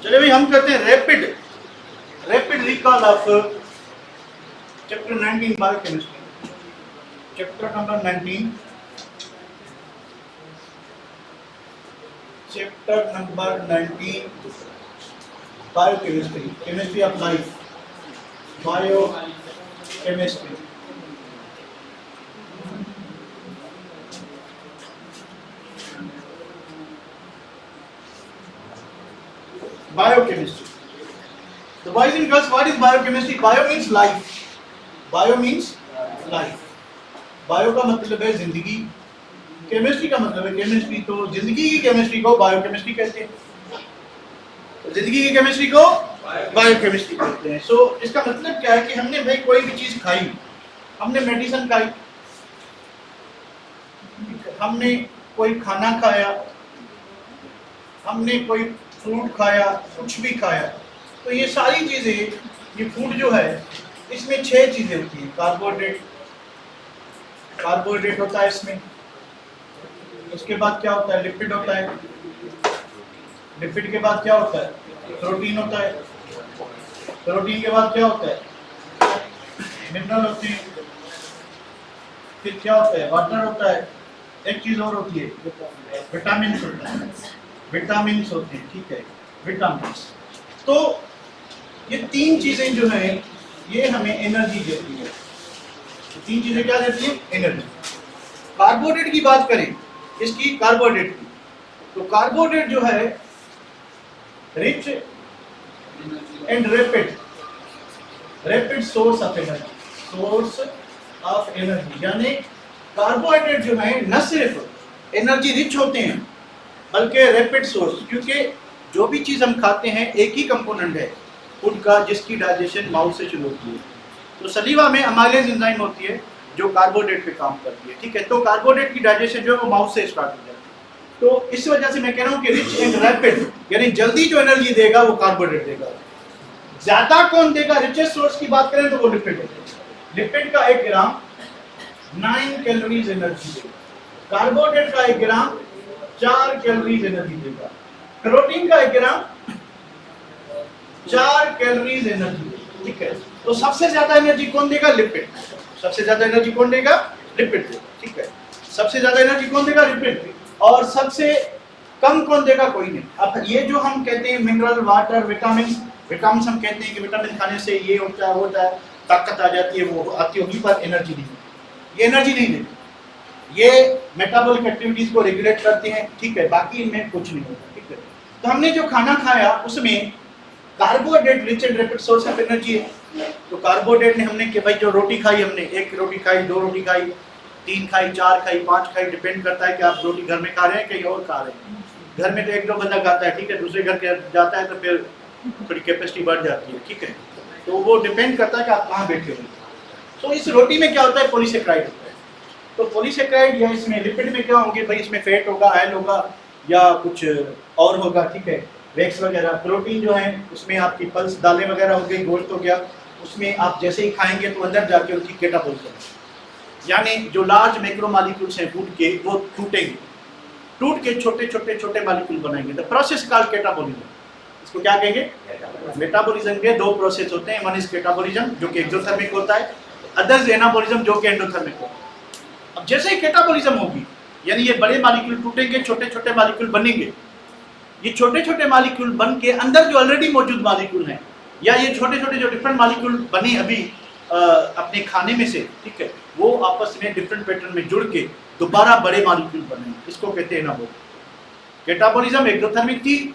चलिए भाई हम करते हैं rapid recall of chapter 19 biochemistry. Chapter number 19, chapter number 19 biochemistry, chemistry of life, biochemistry. Biochemistry. The boys and girls, what is biochemistry? Bio means life. Bio means life. Bio का मतलब है जिंदगी, chemistry का मतलब है केमिस्ट्री। तो जिंदगी की केमिस्ट्री को बायोकेमिस्ट्री कहते हैं, तो जिंदगी की केमिस्ट्री को बायोकेमिस्ट्री कहते हैं। सो इसका मतलब क्या है कि हमने भाई कोई भी चीज खाई, हमने मेडिसिन खाई, हमने कोई खाना खाया, हमने कोई फ्रूट खाया, कुछ भी खाया, तो ये सारी चीजें, ये फूड जो है इसमें 6 चीजें होती हैं। कार्बोहाइड्रेट होता है इसमें, उसके बाद क्या होता है, लिपिड होता है, लिपिड के बाद क्या होता है, प्रोटीन होता है, प्रोटीन के बाद क्या होता है, मिनरल होते हैं, फिर क्या होता है, वाटर होता है, एक चीज और होती है, विटामिन होता है, विटामिन होते हैं, ठीक है, विटामिन। तो ये 3 चीजें जो हैं ये हमें एनर्जी देती है। 3 चीजें क्या देती है, एनर्जी। कार्बोहाइड्रेट की बात करें, इसकी कार्बोहाइड्रेट की, तो कार्बोहाइड्रेट जो है rich and rapid source of energy, यानी कार्बोहाइड्रेट जो है न सिर्फ एनर्जी रिच होते हैं बल्कि रैपिड सोर्स, क्योंकि जो भी चीज़ हम खाते हैं एक ही कंपोनेंट है फूड का जिसकी डाइजेशन माउथ से शुरू होती है। तो सलीवा में अमाइलेज एंजाइम होती है जो कार्बोहाइड्रेट पे काम करती है, ठीक है। तो कार्बोहाइड्रेट की डाइजेशन जो है वो माउथ से स्टार्ट हो जाती है। तो इस वजह से मैं कह रहा हूँ कि रिच एंड रैपिड, यानी जल्दी जो एनर्जी देगा वो कार्बोहाइड्रेट देगा। ज्यादा कौन देगा, रिचेस्ट सोर्स की बात करें तो वो लिपिड है। लिपिड का 1 ग्राम 9 कैलोरीज एनर्जी देगा, कार्बोहाइड्रेट का 1 ग्राम 4 कैलोरीज एनर्जी देगा, प्रोटीन का 1 ग्राम 4 कैलोरीज एनर्जी देगा, ठीक है। तो सबसे ज्यादा एनर्जी कौन देगा, लिपिड। सबसे ज्यादा एनर्जी कौन देगा, लिपिड देगा, ठीक है। सबसे ज्यादा एनर्जी कौन देगा, लिपिड। और सबसे कम कौन देगा, कोई नहीं। अब ये जो हम कहते हैं मिनरल, वाटर, विटामिन हम कहते हैं कि विटामिन खाने से ये होता है, ताकत आ जाती है, वो आती होगी, पर एनर्जी नहीं, ये एनर्जी नहीं देती। ये मेटाबॉलिक एक्टिविटीज को रेगुलेट करते हैं, ठीक है, बाकी इनमें कुछ नहीं होता, ठीक है। तो हमने जो खाना खाया उसमें carbohydrate rich and rapid source of energy है। तो कार्बोहाइड्रेट ने हमने कि भाई जो रोटी खाई हमने, 1 रोटी खाई, 2 रोटी खाई, 3 खाई, 4 खाई, 5 खाई, डिपेंड करता है कि आप रोटी घर में खा रहे हैं कहीं और खा रहे हैं। घर में तो 1-2 बंदा खाता है, ठीक है, दूसरे घर के जाता है तो फिर थोड़ी कैपेसिटी बढ़ जाती है, ठीक है। तो वो डिपेंड करता है कि आप कहाँ बैठे हो। तो इस रोटी में क्या होता है, पॉलीसेकेराइड होता है। तो पॉलीसेकेराइड या इसमें लिपिड में क्या होंगे भाई, इसमें फैट होगा, ऑयल होगा या कुछ और होगा, ठीक है, वैक्स वगैरह। प्रोटीन जो है उसमें आपकी पल्स दालें वगैरह हो गई, गोश्त हो गया, उसमें आप जैसे ही खाएंगे तो अंदर जाके उनकी कैटाबॉलिज्म, यानी जो लार्ज मैक्रो मॉलिक्यूल्स हैं फूड के, वो टूटेंगे, टूट के छोटे मॉलिक्यूल बनाएंगे। The process called catabolism. इसको क्या कहेंगे, मेटाबॉलिज्म के 2 प्रोसेस होते हैं। वन इज कैटाबॉलिज्म जो कि एक्सोथर्मिक होता है, अदर्स एनाबॉलिज्म जो कि एंडोथर्मिक होता है। अब जैसे ही कैटाबॉलिज्म होगी, यानी ये बड़े मॉलिक्यूल टूटेंगे, छोटे मॉलिक्यूल बनेंगे। ये छोटे मॉलिक्यूल बन के अंदर जो ऑलरेडी मौजूद मॉलिक्यूल हैं, या ये छोटे जो डिफरेंट मॉलिक्यूल बने अभी अपने खाने में से, ठीक है, वो आपस में डिफरेंट पैटर्न में जुड़ के दोबारा बड़े मॉलिक्यूल बने, इसको कहते हैं एनाबॉलिज्म। कैटाबॉलिज्म एक्सोथर्मिक थी,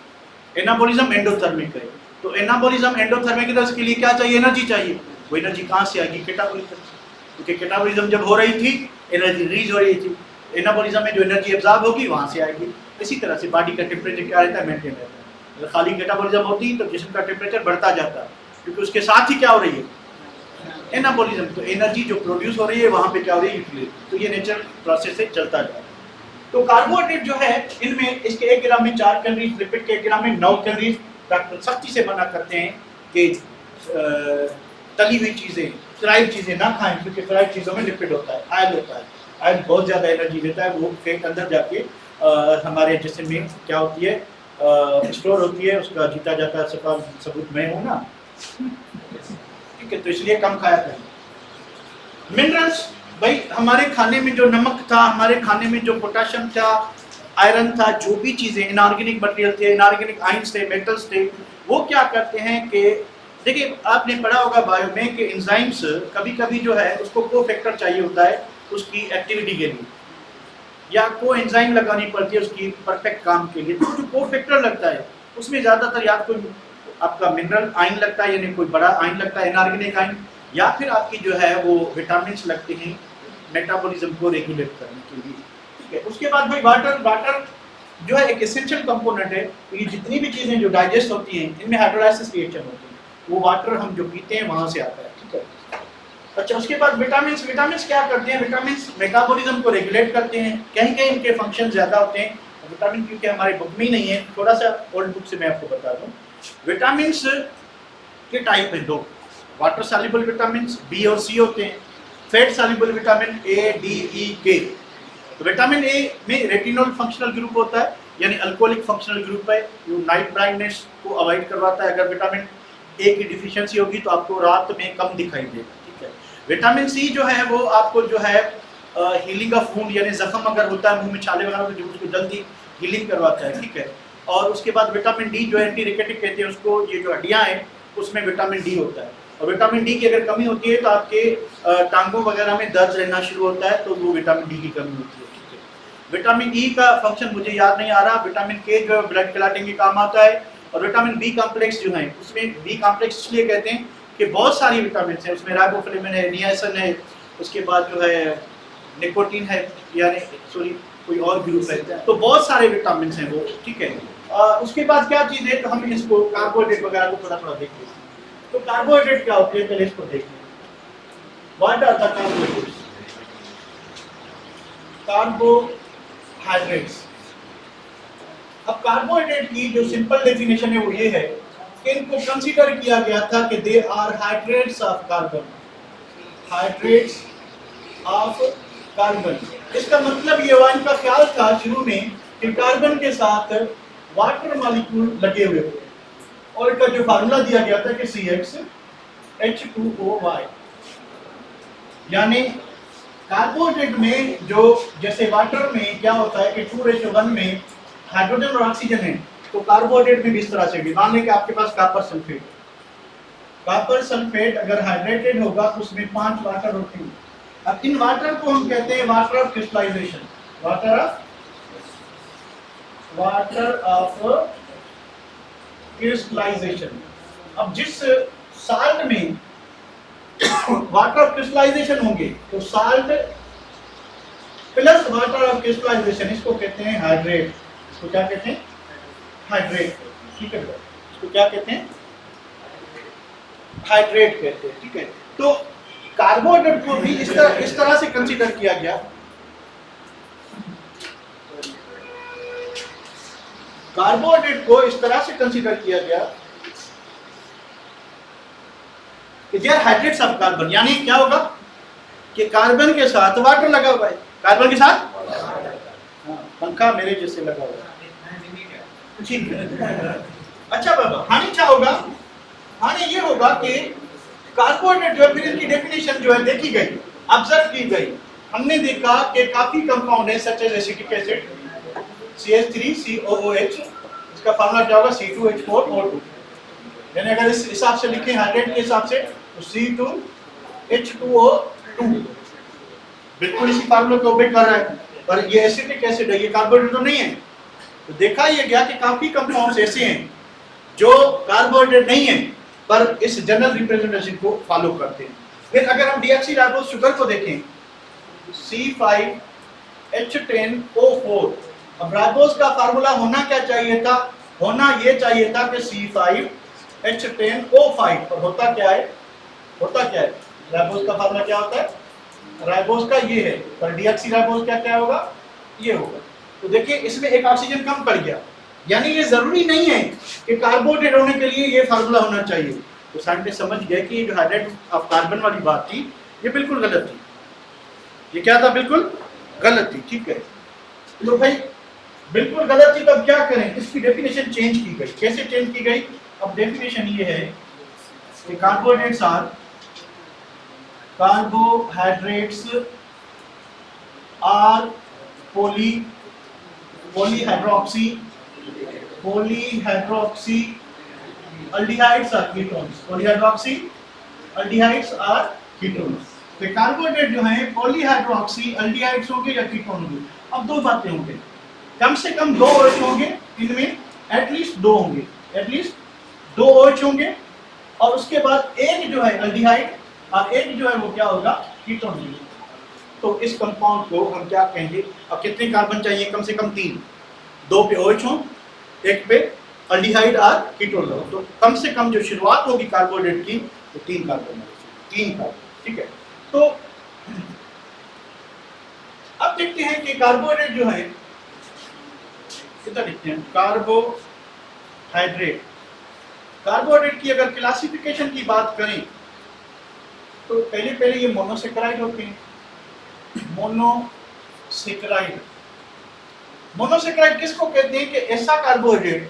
एनाबॉलिज्म एंडोथर्मिक है। तो एनाबॉलिज्म एंडोथर्मिक है, तो इसके लिए क्या चाहिए, एनर्जी चाहिए। वो एनर्जी कहाँ से आएगी, कैटाबॉलिज्म से, क्योंकि कैटाबॉलिज्म जब हो रही थी एनर्जी रिलीज हो रही थी। एनाबॉलिज्म में जो एनर्जी एब्जॉर्ब होगी वहाँ से आएगी। इसी तरह से बॉडी का टेम्परेचर क्या रहता है, मेंटेन रहता है। अगर खाली कैटाबॉलिज्म होती तो जिस्म का टेम्परेचर बढ़ता जाता, क्योंकि उसके साथ ही क्या हो रही है, एनाबॉलिज्म। तो एनर्जी जो प्रोड्यूस हो रही है वहाँ पे क्या हो रही है, यूटिलाइज। तो ये नेचुरल प्रोसेस से चलता जा रहा है। तो कार्बोहाइड्रेट जो है इनमें, इसके 1 ग्राम में 4 कैलोरीज, लिपिड के 1 ग्राम में 9 कैलोरीज। डॉक्टर सख्ती से मना करते हैं कि तली हुई चीज़ें, फ्राइड चीज़ें ना खाएं, क्योंकि फ्राइड चीज़ों में लिपिड होता है, ऑयल होता है। ऑयल बहुत ज़्यादा एनर्जी देता है, वो फैट अंदर जाके हमारे जिस्म में क्या होती है, स्टोर होती है, उसका जीता जाता सबूत मैं हूँ ना, ठीक है, तो इसलिए कम खाया करें। मिनरल्स, भाई हमारे खाने में जो नमक था, हमारे खाने में जो पोटाशियम था, आयरन था, जो भी चीजें इनऑर्गेनिक मटेरियल थे, इनऑर्गेनिक आयंस थे, मेटल्स थे, वो क्या करते हैं कि देखिए आपने पढ़ा होगा बायो में कि एंजाइम्स कभी कभी जो है उसको कोफैक्टर चाहिए होता है उसकी एक्टिविटी के लिए, या को एंजाइम लगानी पड़ती है उसकी परफेक्ट काम के लिए। तो जो कोफैक्टर लगता है उसमें ज़्यादातर या कोई आपका मिनरल आयन लगता है, यानी कोई बड़ा आयन लगता है इनऑर्गेनिक आयन, या फिर आपकी जो है वो विटामिन लगते हैं मेटाबॉलिज्म को रेगुलेट करने के लिए, ठीक है। उसके बाद भाई वाटर जो है एक एसेंशियल कंपोनेंट है। ये जितनी भी चीज़ें जो डाइजेस्ट होती हैं इनमें हाइड्रोलाइसिस रिएक्शन होती है, वो वाटर हम जो पीते हैं वहाँ से आता है, ठीक है। अच्छा, उसके बाद विटामिन क्या करते हैं? विटामिन मेटाबॉलिज्म को रेगुलेट करते हैं, कहीं कहीं इनके फंक्शन ज़्यादा होते हैं। विटामिन क्योंकि हमारे बुक में ही नहीं है, थोड़ा सा ओल्ड बुक से मैं आपको बता दूँ। विटामिन के टाइप हैं दो, वाटर सॉल्युबल विटामिन बी और सी होते हैं, fat soluble vitamin A, D, E, K. तो विटामिन ए में रेटिनोल फंक्शनल ग्रुप होता है, यानी अल्कोहलिक फंक्शनल ग्रुप है, जो नाइट ब्लाइंडनेस को अवॉइड करवाता है। अगर विटामिन ए की डिफिशियंसी होगी तो आपको रात में कम दिखाई देगा, ठीक है। विटामिन सी जो है वो आपको जो है हीलिंग ऑफ वुंड, यानी जख्म अगर होता है मुंह में छाले वगैरह तो उसको जल्दी हीलिंग करवाता है, ठीक है। और उसके बाद विटामिन डी जो एंटी रिकेटिक कहते हैं उसको, ये जो हड्डियाँ हैं उसमें विटामिन डी होता है, और विटामिन डी की अगर कमी होती है तो आपके टांगों वगैरह में दर्द रहना शुरू होता है, तो वो विटामिन डी की कमी होती है, ठीक है। विटामिन ई का फंक्शन मुझे याद नहीं आ रहा। विटामिन के जो है ब्लड क्लॉटिंग के काम आता है, और विटामिन बी कॉम्प्लेक्स जो है उसमें बी कॉम्प्लेक्स इसलिए कहते हैं कि बहुत सारी विटामिन है उसमें, राइबोफ्लेविन है, नियासिन है, उसके बाद जो है निकोटीन है, यानी सॉरी कोई और ग्रुप है, तो बहुत सारे विटामिन हैं वो, ठीक है। उसके बाद क्या चीज़ है, तो हम इसको कार्बोहाइड्रेट वगैरह को थोड़ा थोड़ा देख लेते हैं। तो कार्बोहाइड्रेट क्या होते हैं पहले इसको देख लें। What are the carbohydrates? Carbohydrates, अब कार्बोहाइड्रेट की जो सिंपल डेफिनेशन है वो ये है कि इनको कंसीडर किया गया था कि they are hydrates of carbon, hydrates of carbon. इसका मतलब ये हुआ, इनका ख्याल था शुरू में कि कार्बन के साथ वाटर मॉलिक्यूल लगे हुए थे, और इनका जो फार्मूला दिया गया था कि CH2OY, यानी कार्बोहाइड्रेट में जो जैसे वाटर में क्या होता है कि 2:1 में हाइड्रोजन और ऑक्सीजन है, तो कार्बोहाइड्रेट में भी इस तरह से भी मान लें कि आपके पास कॉपर सल्फेट अगर हाइड्रेटेड होगा तो उसमें 5 वाटर होते हैं। अब इन वाटर को हम कहते हैं water of crystallisation, water of crystallisation. अब जिस साल्ट में वाटर ऑफ क्रिस्टलाइजेशन होंगे तो salt plus water of crystallisation, इसको कहते हैं हाइड्रेट। इसको क्या कहते हैं? हाइड्रेट, ठीक है। इसको क्या कहते हैं? हाइड्रेट कहते हैं, ठीक है। तो कार्बोहाइड्रेट को भी इस तरह से कंसीडर किया गया, कार्बोहाइड्रेट को इस तरह से कंसीडर किया गया कि they are hydrates of carbon, यानी क्या होगा कि कार्बन के साथ वाटर लगा हुआ है, कार्बन के साथ पंखा मेरे जैसे लगा हुआ है, ठीक है। अच्छा बाबा, हानि क्या होगा? हानि ये होगा कि कार्बोहाइड्रेट जो है, फिर इनकी डेफिनेशन जो है देखी गई, ऑब्जर्व की गई, हमने देखा कि काफी कंपाउंड है such as acetic acid CH3COOH, इसका फार्मूला क्या होगा? C2H4O2, यानी अगर इस हिसाब से लिखें हाइड्रेट के हिसाब से तो C2H2O2 बिल्कुल इसी फार्मूले को ओबे कर रहा है, पर ये एसिटिक एसिड है, ये कार्बोहाइड्रेट तो नहीं है। तो देखा ये गया कि काफी कंपाउंड्स ऐसे हैं जो कार्बोहाइड्रेट नहीं है पर इस जनरल रिप्रेजेंटेशन को फॉलो करते हैं। फिर अगर हम डीऑक्सीराइबोज शुगर को देखें C5H10O4, अब राइबोज का फार्मूला होना क्या चाहिए था? होना ये चाहिए था कि C5H10O5, और होता क्या है? राइबोज का फार्मूला क्या होता है? राइबोज का ये है, पर डीऑक्सीराइबोज क्या क्या होगा? ये होगा। तो देखिए इसमें एक ऑक्सीजन कम पड़ गया, यानी ये जरूरी नहीं है कि कार्बोहाइड्रेट होने के लिए ये फार्मूला होना चाहिए। तो साइंटिस्ट समझ गए कि ये जो हाइड्रेट ऑफ कार्बन वाली बात थी ये बिल्कुल गलत थी। ये क्या था? बिल्कुल गलत थी, ठीक है। तो भाई बिल्कुल गलत थी, तो अब क्या करें, इसकी डेफिनेशन चेंज की गई। कैसे चेंज की गई? अब डेफिनेशन ये है कि carbohydrates are polyhydroxy aldehydes are ketones। polyhydroxy aldehydes are ketones। तो कार्बोहाइड्रेट जो है पॉलीहाइड्रोक्सी अल्डिहाइड्स होंगे या कीटोन होंगे? अब दो बातें होंगे, कम से कम दो OH होंगे इनमें, एटलीस्ट दो होंगे, एटलीस्ट दो OH होंगे, और उसके बाद एक जो है अल्डिहाइड और एक जो है वो क्या होगा, कीटोन होगा। तो इस कंपाउंड को हम क्या कहेंगे? अब कितने कार्बन चाहिए? कम से कम तीन, दो पे OH हो, एक पे अल्डिहाइड और कीटोन हो। तो कम से कम जो शुरुआत होगी कार्बोहाइड्रेट की तो तीन कार्बन, ठीक है। तो अब देखते हैं कि कार्बोहाइड्रेट जो है कितना लिखते हैं। कार्बोहाइड्रेट की अगर क्लासिफिकेशन की बात करें तो पहले ये मोनोसेकेराइड होते हैं। मोनोसेकेराइड किसको कहते हैं? कि ऐसा कार्बोहाइड्रेट,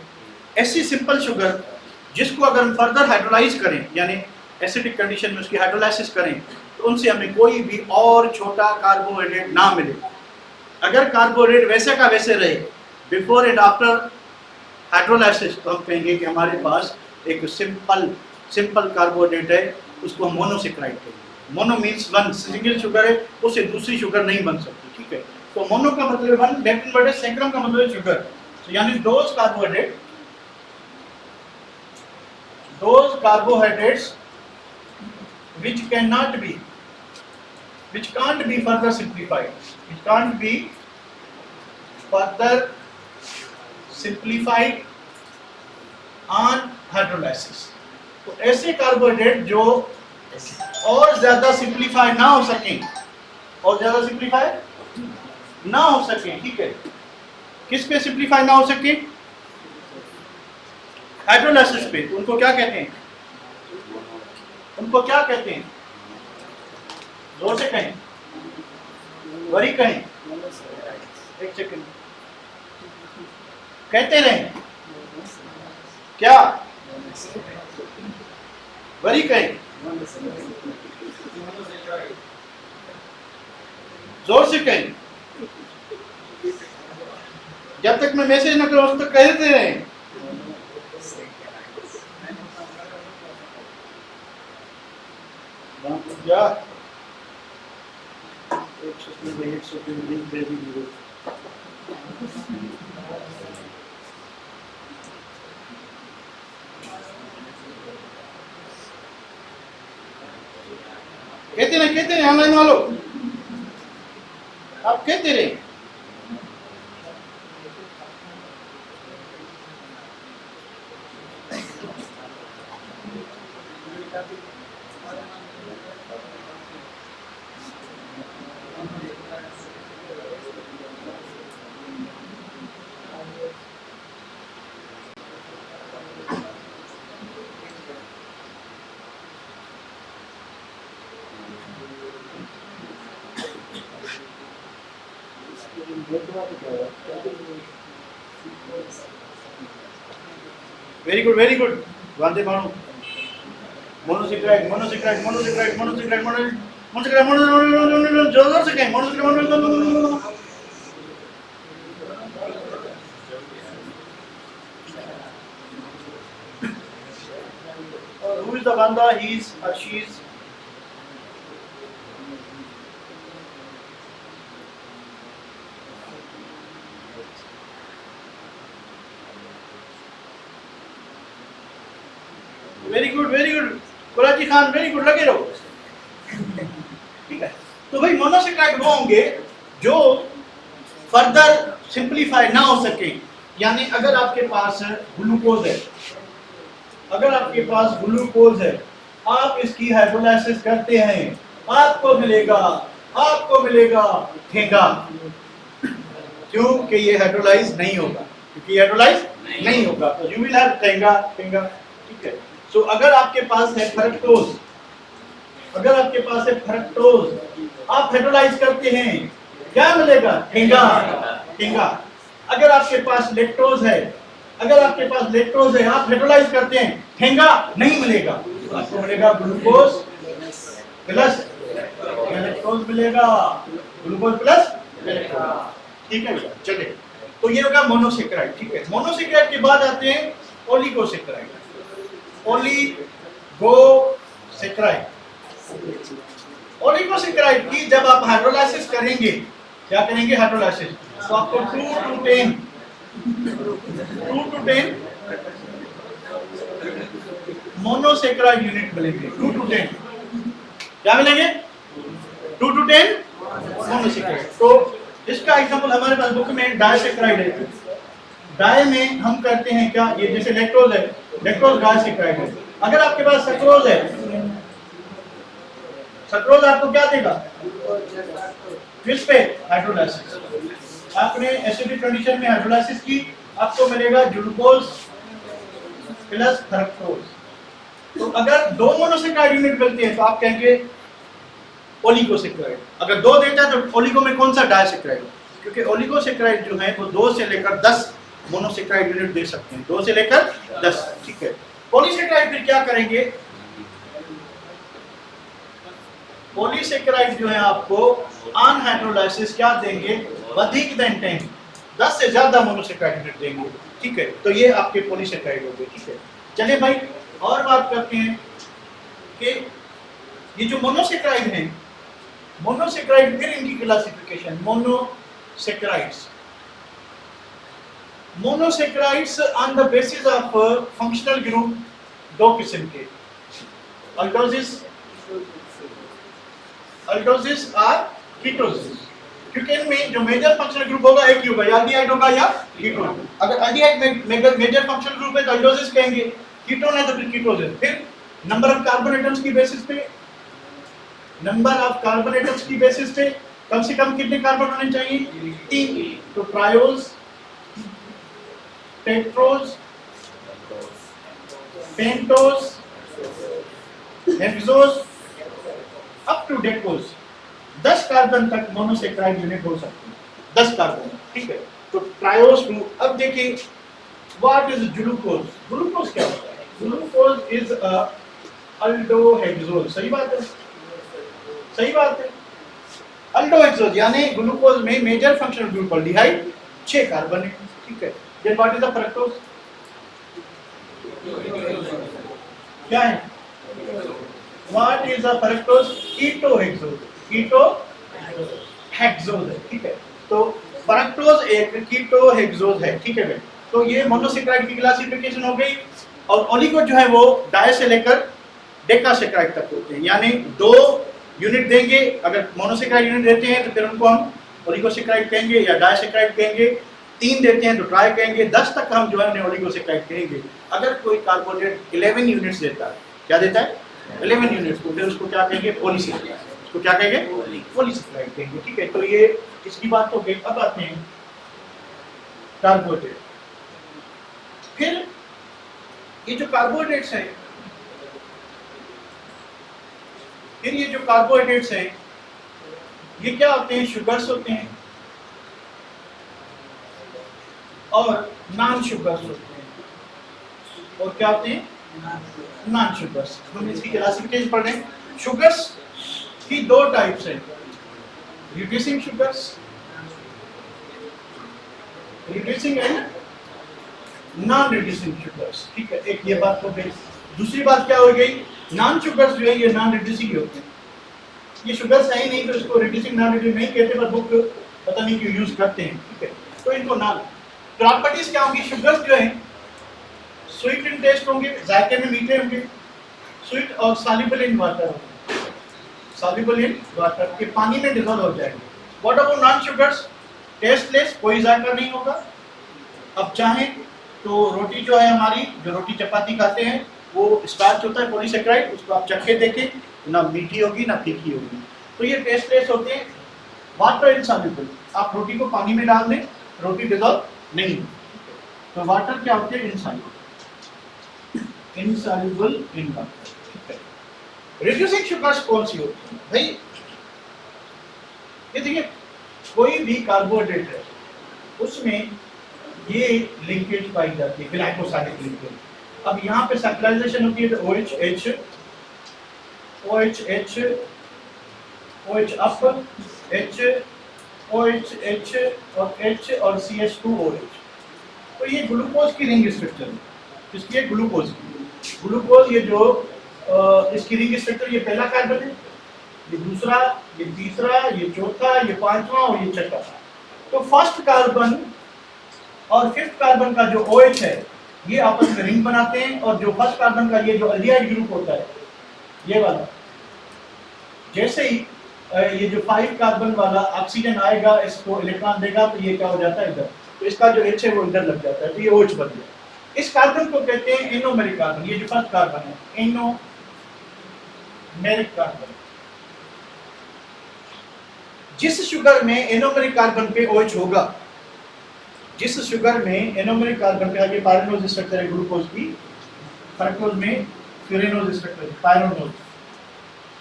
ऐसी सिंपल शुगर जिसको अगर हम फर्दर हाइड्रोलाइज करें, यानी एसिडिक कंडीशन में उसकी हाइड्रोलाइसिस करें, तो उनसे हमें कोई भी और छोटा कार्बोहाइड्रेट ना मिले। अगर कार्बोहाइड्रेट वैसे का वैसे रहे बिफोर एंड आफ्टर हाइड्रोलाइसिस, तो हम कहेंगे कि हमारे पास एक सिंपल कार्बोहाइड्रेट है, उसको हम मोनोसेकेराइड कहेंगे। Mono means one, single sugar है, उससे दूसरी शुगर नहीं बन सकती, ठीक है। तो मोनो का मतलब वन, लैटिन वर्ड है, सैकरम का मतलब शुगर। तो यानी those carbohydrates which can't be further simplified on hydrolysis। तो ऐसे कार्बोहाइड्रेट जो और ज्यादा सिंप्लीफाई ना हो सके, ठीक है। किस पे सिंप्लीफाई ना हो सके? हाइड्रोलाइसिस पे। तो उनको क्या कहते हैं? जोर से कहें, वही कहें, एक सेकंड कहते रहें, क्या वही कहें, जोर से कहें, जब तक मैं मैसेज न करूं तब तक कहते रहें। क्या कहते रहे ऑनलाइन वालों, आप कहते रहे। Very good Vande Mataram. Monosaccharide जोर से कहें, monosaccharide. Who is the banda? He's or she's? Very good Kurachi Khan, very good, लगे रहो, ठीक है। तो भाई मोनोसेकेराइड वो होंगे जो फर्दर सिंप्लीफाई ना हो सके। यानी अगर आपके पास ग्लूकोज है, आप इसकी हाइड्रोलाइसिस करते हैं, आपको मिलेगा ठेंगा। क्योंकि ये हाइड्रोलाइज नहीं होगा, तो यू विल हैव ठेंगा, ठीक है। सो अगर आपके पास है फ्रक्टोज, आप हाइड्रोलाइज करते हैं, क्या मिलेगा? ठेंगा। अगर आपके पास लैक्टोज है, अगर आपके पास लैक्टोज है, आप हाइड्रोलाइज करते हैं, ठेंगा नहीं मिलेगा, आपको मिलेगा ग्लूकोज प्लस लैक्टोज मिलेगा, ग्लूकोज प्लस लैक्टोज। ठीक है भैया, चलिए। तो ये होगा मोनोसेक्राइड। ठीक है, मोनोसेक्राइड के बाद आते हैं ओलिगोसेक्राइड। ओलिगोसेक्राइड, ओलिगोसेक्राइड की जब आप हाइड्रोलाइसिस करेंगे, क्या करेंगे हाइड्रोलाइसिस, तो आपको 2 to 10 मोनोसेक्राइड यूनिट मिलेंगे। 2 to 10 क्या मिलेंगे, 2 to 10 मोनोसेक्राइड। तो इसका एग्जांपल हमारे पास बुक में डाइसेक्राइड है। डाई में हम करते हैं क्या, ये जैसे लैक्टोज है, लैक्टोज डाइसेक्राइड है। अगर आपके पास सक्रोज है, सक्रोज आपको क्या देगा, किस पे, हाइड्रोलाइसिस। आपने एसिडिक कंडीशन में हाइड्रोलाइसिस की, आपको मिलेगा ग्लूकोज प्लस फ्रक्टोज। तो अगर 2 मोनोसेक्राइड यूनिट मिलते हैं तो आप कहेंगे ओलिगोसेक्राइड। अगर 2 देता है तो ओलिगो में कौन सा, डाइसेक्राइड, क्योंकि ओलिगोसेक्राइड जो है वो 2 से लेकर 10 मोनोसेक्राइड यूनिट दे सकते हैं, 2 से लेकर 10। ठीक है, पॉलीसेक्राइड फिर क्या करेंगे, पॉलीसेक्राइड जो है आपको ऑन हाइड्रोलाइसिस क्या देंगे, अधिक देन 10, 10 से ज्यादा मोनोसेक्राइड यूनिट देंगे। ठीक है, तो ये आपके पॉलीसेक्राइड हो गए। ठीक है, चलिए भाई और बात करते हैं कि ये जो मोनोसेक्राइड हैं, मोनोसेक्राइड फिर इनकी classification, monosaccharides, monosaccharides on the basis of functional group 2 किस्म के, अल्डोसिस, अल्डोसिस और कीटोसिस। क्योंकि इनमें जो मेजर फंक्शनल ग्रुप होगा एक ही होगा, या एल्डिहाइड होगा या कीटोन। अगर एल्डिहाइड मेजर फंक्शनल ग्रुप है तो अल्डोसिस कहेंगे, कीटोन है तो फिर कीटोसिस। फिर नंबर ऑफ कार्बन एटम्स की बेसिस पे, नंबर ऑफ कार्बन एटम्स की बेसिस पे कम से कम कितने कार्बन होने चाहिए, 3। तो triose, tetrose, pentose, hexose up to decose, 10 carbon तक मोनोसेक्राइड यूनिट हो सकती है, 10 कार्बन। ठीक है, तो ट्रायोज टू। अब देखिए व्हाट इज ग्लूकोज, ग्लूकोज क्या होता है, ग्लूकोज इज अ अल्डोहेक्सोज। सही बात है, सही बात है, अल्डोहेक्सोज यानी ग्लूकोज में major functional group aldehyde 6 carbon है। ठीक है, then what is the fructose, क्या है, what is the fructose, ketohexose, ketohexose है। ठीक है, तो फ्रक्टोज एक कीटोहेक्सोज है। ठीक है भाई, तो ये मोनोसेक्राइड की क्लासिफिकेशन हो गई। और ओलिगो जो है वो डाई से लेकर डेकासेक्राइड तक होते हैं, यानी 2 यूनिट देंगे। अगर मोनोसेक्राइड यूनिट देते हैं तो फिर उनको हम ओलिगोसेक्राइड कहेंगे या डाइसेक्राइड कहेंगे, 3 देते हैं तो ट्राई कहेंगे, 10 तक हम जो है ओलिगोसेक्राइड कहेंगे। अगर कोई कार्बोहाइड्रेट 11 यूनिट्स देता है, क्या देता है 11 यूनिट्स, तो फिर उसको क्या कहेंगे, पॉलीसेक्राइड, उसको क्या कहेंगे, पॉलीसेक्राइड कहेंगे। ठीक है, तो ये इसकी बात हो गई। अब आते हैं कार्बोहाइड्रेट। फिर ये जो कार्बोहाइड्रेट्स हैं, फिर ये जो कार्बोहाइड्रेट्स हैं ये क्या होते हैं, शुगर्स होते हैं और नॉन शुगर्स होते हैं। और क्या होते हैं, नॉन शुगर्स। हम इसकी क्लासिफिकेशन पढ़ रहे हैं। शुगर्स की 2 टाइप्स हैं, reducing sugars, reducing and non reducing sugars. ठीक है, एक ये बात हो गई। दूसरी बात क्या हो गई, नॉन शुगर्स जो है ये नॉन रिड्यूसिंग होते हैं, ये शुगर्स है ही नहीं तो इसको रिड्यूसिंग नॉन रिड्यूसिंग नहीं कहते, पर बुक पता नहीं क्यों यूज करते हैं। ठीक है, तो इनको नॉन प्रॉपर्टीज क्या होंगी, शुगर्स जो है स्वीट इन टेस्ट होंगे, जायके में मीठे होंगे, स्वीट और soluble in water, soluble in water के पानी में डिसॉल्व हो जाएंगे। What about non sugars, tasteless, कोई जायका नहीं होगा। अब चाहें तो रोटी जो है हमारी, जो रोटी चपाती खाते हैं वो स्टार्च होता है पॉलीसेक्राइड, उसको आप चख के देखें, ना मीठी होगी ना फीकी होगी, तो ये टेस्टलेस होते हैं। वाटर इनसॉल्युबल, आप रोटी को पानी में डाल दें, रोटी डिसॉल्व नहीं होगी, तो वाटर क्या होते हैं, इनसॉल्युबल, इनसॉल्युबल इन वाटर। ठीक है, रिड्यूसिंग शुगर्स कौन सी होती है भाई, ये देखिए कोई भी कार्बोहाइड्रेट है उसमें ये लिंकेज पाई जाती है, ग्लाइकोसाइडिक लिंकेज। अब यहाँ पे साइक्लाइजेशन होती है तो OH अप, H, OH और H और CH2OH। तो ये ग्लूकोज की रिंग स्ट्रक्चर है। इसकी है ग्लूकोज की। ग्लूकोज ये जो इसकी रिंग स्ट्रक्चर, ये पहला कार्बन है, ये दूसरा, ये तीसरा, ये चौथा, ये पांचवा और ये छठा। तो फर्स्ट कार्बन और फिफ्थ कार्बन का जो OH है ये आपस में रिंग बनाते हैं, और जो फर्स्ट कार्बन का ये जो एल्डिहाइड ग्रुप होता है ये वाला, जैसे ही ये जो 5 कार्बन वाला ऑक्सीजन आएगा इसको इलेक्ट्रॉन देगा तो ये क्या हो जाता है इधर, तो इसका जो H है वो इधर लग जाता है, तो ये OH बन गया। इस कार्बन को कहते हैं एनोमेरिक कार्बन। ये जो फर्स्ट कार्बन है एनोमेरिक कार्बन। जिस शुगर में एनोमेरिक कार्बन पे OH होगा, जिस शुगर में एनोमेरिक कार्बन पे आगे पायरोनोज स्ट्रक्चर है ग्लूकोज की, फ्रक्टोज में फ्यूरेनोज स्ट्रक्चर है, पायरोनोज,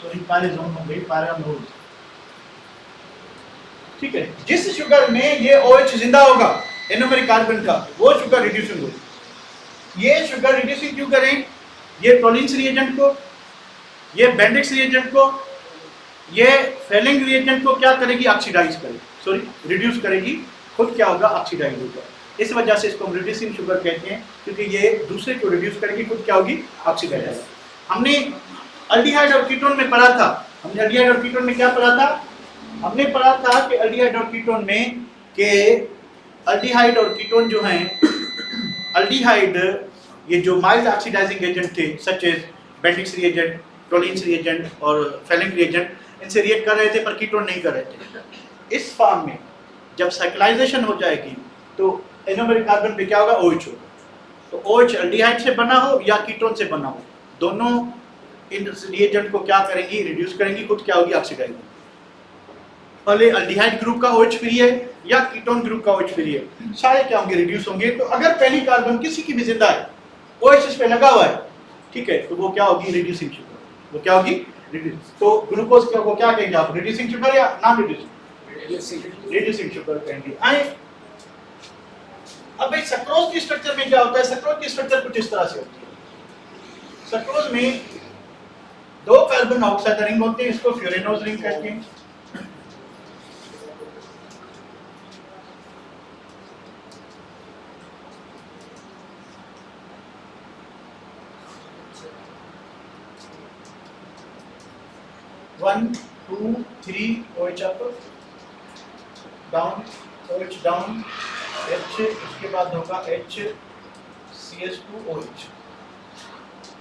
सॉरी पायरेजोन हो गई, पायरोनोज, ठीक है। जिस शुगर में ये OH जिंदा होगा एनोमेरिक कार्बन का, वो शुगर रिड्यूसिंग होगी। ये शुगर रिड्यूसिंग क्यों करें? ये टोलिन्स रिएजेंट को, ये बेंडिक्स रिएजेंट को, ये फेलिंग रिएजेंट को क्या करेगी? ऑक्सीडाइज करेगी, सॉरी रिड्यूस करेगी, खुद क्या होगा? ऑक्सीडाइज होगा। इस वजह से इसको हम रिड्यूसिंग शुगर कहते हैं, क्योंकि ये दूसरे को रिड्यूस करेगी, खुद क्या होगी? ऑक्सीडाइज। हमने एल्डिहाइड और कीटोन में पढ़ा था, हमने एल्डिहाइड और कीटोन में क्या पढ़ा था? हमने पढ़ा था कि एल्डिहाइड और कीटोन में कि एल्डिहाइड और कीटोन जो हैं, एल्डिहाइड ये जो माइल्ड ऑक्सीडाइजिंग एजेंट थे such as Benedict's reagent, Tollens reagent और फेलिंग रिएजेंट, इनसे रिएक्ट कर रहे थे, पर कीटोन नहीं कर रहे थे। इस फॉर्म में जब साइक्लाइजेशन हो जाएगी तो एनोमेरिक कार्बन पे क्या होगा? OH होगा। तो OH एल्डिहाइड से बना हो या कीटोन से बना हो, दोनों इन रिएजेंट को क्या करेंगी? रिड्यूस करेंगी, खुद क्या होगी? ऑक्सीडाइज। पहले एल्डिहाइड ग्रुप का OH फ्री है या कीटोन ग्रुप का OH फ्री है, सारे क्या होंगे? रिड्यूस होंगे। तो अगर पहली कार्बन किसी की भी जिंदा है, OH इस पे लगा हुआ है, ठीक है, तो वो क्या होगी? Reducing sugar. वो क्या होगी? रिड्यूस। तो ग्लूकोज को क्या कहेंगे आप? रिड्यूसिंग शुगर या नॉन रिड्यूसिंग? रिड्यूसिंग शुगर कहेंगे। आए अब भाई सक्रोज की स्ट्रक्चर में क्या होता है? सक्रोज की स्ट्रक्चर कुछ इस तरह से होती है। सक्रोज में 2 कार्बन ऑक्साइड रिंग होते हैं, इसको फ्यूरेनोज रिंग कहते हैं। One, 2, 3 OH up, down, OH down, H, उसके बाद होगा H, CH2OH।